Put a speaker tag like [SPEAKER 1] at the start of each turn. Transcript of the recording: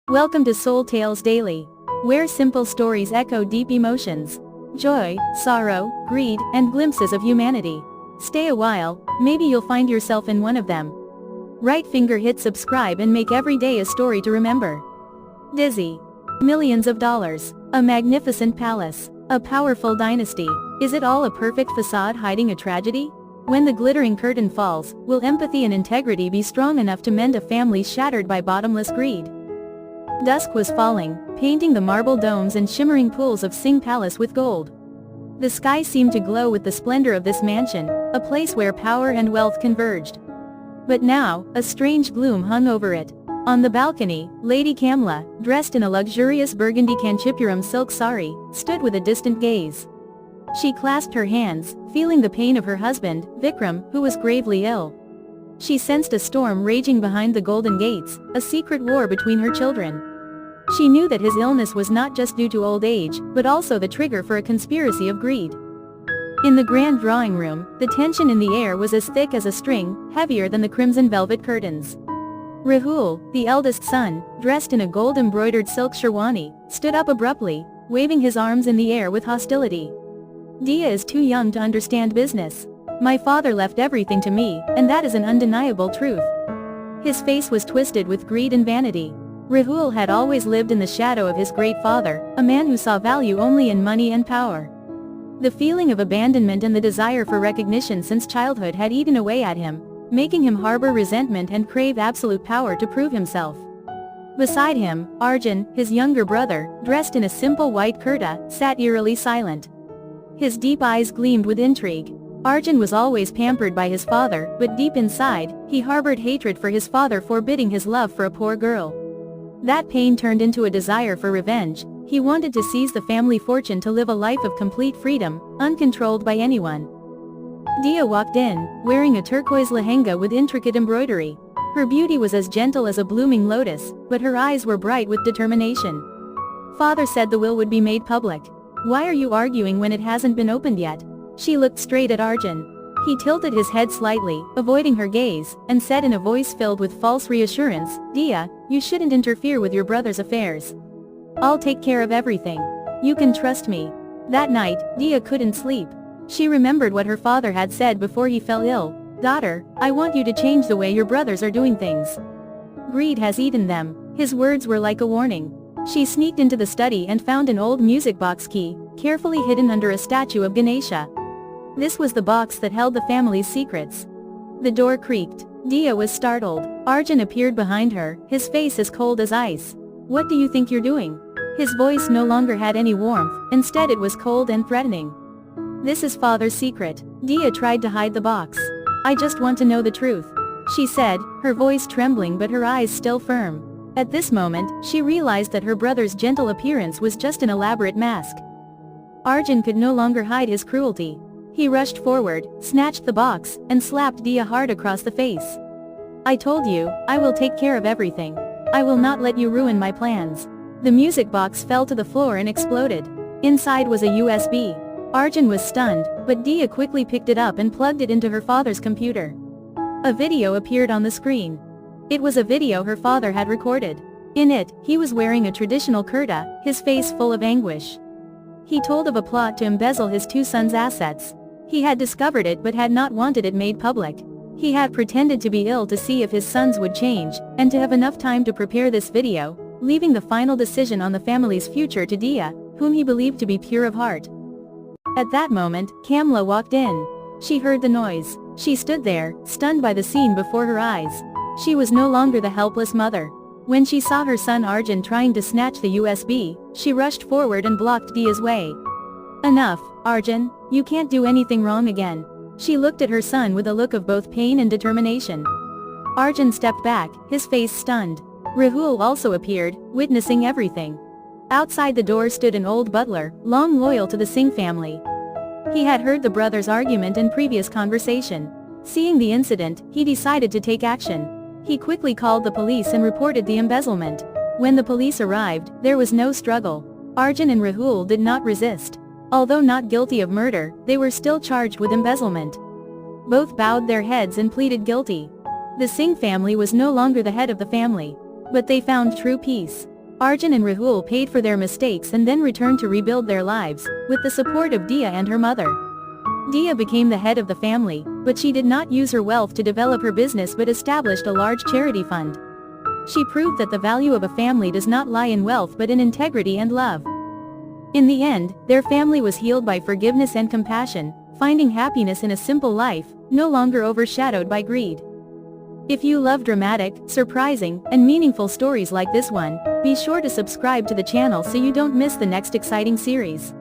[SPEAKER 1] Welcome to Soul Tales Daily, where simple stories echo deep emotions, joy, sorrow, greed, and glimpses of humanity. Stay a while, maybe you'll find yourself in one of them. Right finger hit subscribe and make every day a story to remember. Dizzy. Millions of dollars. A magnificent palace. A powerful dynasty. Is it all a perfect facade hiding a tragedy? When the glittering curtain falls, will empathy and integrity be strong enough to mend a family shattered by bottomless greed? Dusk was falling, painting the marble domes and shimmering pools of Singh Palace with gold. The sky seemed to glow with the splendor of this mansion, a place where power and wealth converged. But now, a strange gloom hung over it. On the balcony, Lady Kamla, dressed in a luxurious burgundy Kanchipuram silk sari, stood with a distant gaze. She clasped her hands, feeling the pain of her husband, Vikram, who was gravely ill. She sensed a storm raging behind the golden gates, a secret war between her children. She knew that his illness was not just due to old age, but also the trigger for a conspiracy of greed. In the grand drawing room, the tension in the air was as thick as a string, heavier than the crimson velvet curtains. Rahul, the eldest son, dressed in a gold-embroidered silk sherwani, stood up abruptly, waving his arms in the air with hostility. Diya is too young to understand business. My father left everything to me, and that is an undeniable truth. His face was twisted with greed and vanity. Rahul had always lived in the shadow of his great father, a man who saw value only in money and power. The feeling of abandonment and the desire for recognition since childhood had eaten away at him, making him harbor resentment and crave absolute power to prove himself. Beside him, Arjun, his younger brother, dressed in a simple white kurta, sat eerily silent. His deep eyes gleamed with intrigue. Arjun was always pampered by his father, but deep inside, he harbored hatred for his father forbidding his love for a poor girl. That pain turned into a desire for revenge. He wanted to seize the family fortune to live a life of complete freedom, uncontrolled by anyone. Diya walked in, wearing a turquoise lehenga with intricate embroidery. Her beauty was as gentle as a blooming lotus, but her eyes were bright with determination. Father said the will would be made public. Why are you arguing when it hasn't been opened yet? She looked straight at Arjun. He tilted his head slightly, avoiding her gaze, and said in a voice filled with false reassurance, Diya, you shouldn't interfere with your brother's affairs. I'll take care of everything. You can trust me. That night, Diya couldn't sleep. She remembered what her father had said before he fell ill. Daughter, I want you to change the way your brothers are doing things. Greed has eaten them. His words were like a warning. She sneaked into the study and found an old music box key, carefully hidden under a statue of Ganesha. This was the box that held the family's secrets. The door creaked. Diya was startled. Arjun appeared behind her, his face as cold as ice. What do you think you're doing? His voice no longer had any warmth, instead it was cold and threatening. This is father's secret. Diya tried to hide the box. I just want to know the truth, she said, her voice trembling but her eyes still firm. At this moment, she realized that her brother's gentle appearance was just an elaborate mask. Arjun could no longer hide his cruelty. He rushed forward, snatched the box, and slapped Diya hard across the face. I told you, I will take care of everything. I will not let you ruin my plans. The music box fell to the floor and exploded. Inside was a USB. Arjun was stunned, but Diya quickly picked it up and plugged it into her father's computer. A video appeared on the screen. It was a video her father had recorded. In it, he was wearing a traditional kurta, his face full of anguish. He told of a plot to embezzle his two sons' assets. He had discovered it but had not wanted it made public. He had pretended to be ill to see if his sons would change, and to have enough time to prepare this video, leaving the final decision on the family's future to Diya, whom he believed to be pure of heart. At that moment, Kamla walked in. She heard the noise. She stood there, stunned by the scene before her eyes. She was no longer the helpless mother. When she saw her son Arjun trying to snatch the USB, she rushed forward and blocked Diya's way. Enough, Arjun, you can't do anything wrong again. She looked at her son with a look of both pain and determination. Arjun stepped back, his face stunned. Rahul also appeared, witnessing everything. Outside the door stood an old butler, long loyal to the Singh family. He had heard the brothers' argument and previous conversation. Seeing the incident, he decided to take action. He quickly called the police and reported the embezzlement. When the police arrived, there was no struggle. Arjun and Rahul did not resist. Although not guilty of murder, they were still charged with embezzlement. Both bowed their heads and pleaded guilty. The Singh family was no longer the head of the family. But they found true peace. Arjun and Rahul paid for their mistakes and then returned to rebuild their lives, with the support of Diya and her mother. Diya became the head of the family, but she did not use her wealth to develop her business but established a large charity fund. She proved that the value of a family does not lie in wealth but in integrity and love. In the end, their family was healed by forgiveness and compassion, finding happiness in a simple life, no longer overshadowed by greed. If you love dramatic, surprising, and meaningful stories like this one, be sure to subscribe to the channel so you don't miss the next exciting series.